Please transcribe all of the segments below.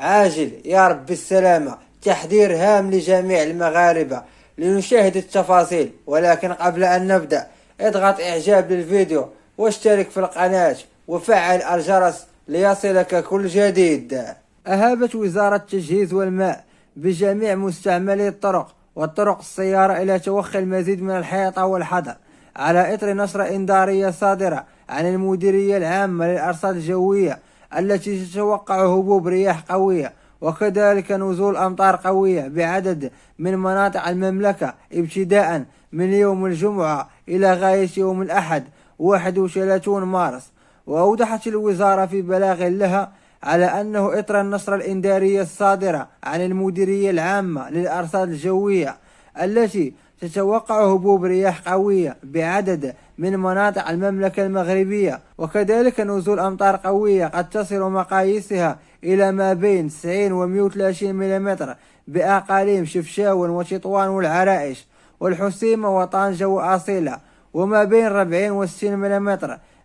عاجل يا رب بالسلامة. تحذير هام لجميع المغاربة. لنشاهد التفاصيل، ولكن قبل أن نبدأ اضغط إعجاب للفيديو واشترك في القناة وفعل الجرس ليصلك كل جديد. أهابت وزارة التجهيز والماء بجميع مستعملي الطرق والطرق السيارة إلى توخي المزيد من الحيطة والحذر، على إثر نشرة إنذارية صادرة عن المديرية العامة للأرصاد الجوية التي تتوقع هبوب رياح قوية وكذلك نزول أمطار قوية بعدد من مناطق المملكة ابتداء من يوم الجمعة إلى غاية يوم الأحد 31 مارس. وأوضحت الوزارة في بلاغ لها على أنه إثر النشرة الإنذارية الصادرة عن المديرية العامة للأرصاد الجوية التي تتوقع هبوب رياح قوية بعدد من مناطق المملكة المغربية وكذلك نزول أمطار قوية قد تصل مقاييسها إلى ما بين 90 و 130 ملم بأقاليم شفشاون وتطوان والعرائش والحسيمة وطنجة وأصيلة، وما بين 40 و 60 ملم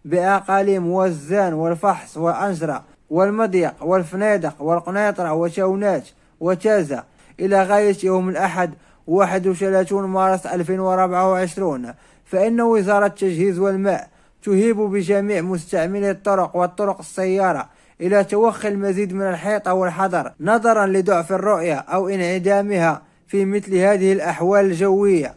بأقاليم وزان والفحص وأنجرة والمضيق والفنيدق والقنيطرة وشونات وتازة إلى غاية يوم الأحد 31 مارس 2024. فإن وزارة التجهيز والماء تهيب بجميع مستعملي الطرق والطرق السيارة إلى توخي المزيد من الحيطة والحذر نظرا لضعف الرؤية أو انعدامها في مثل هذه الأحوال الجوية.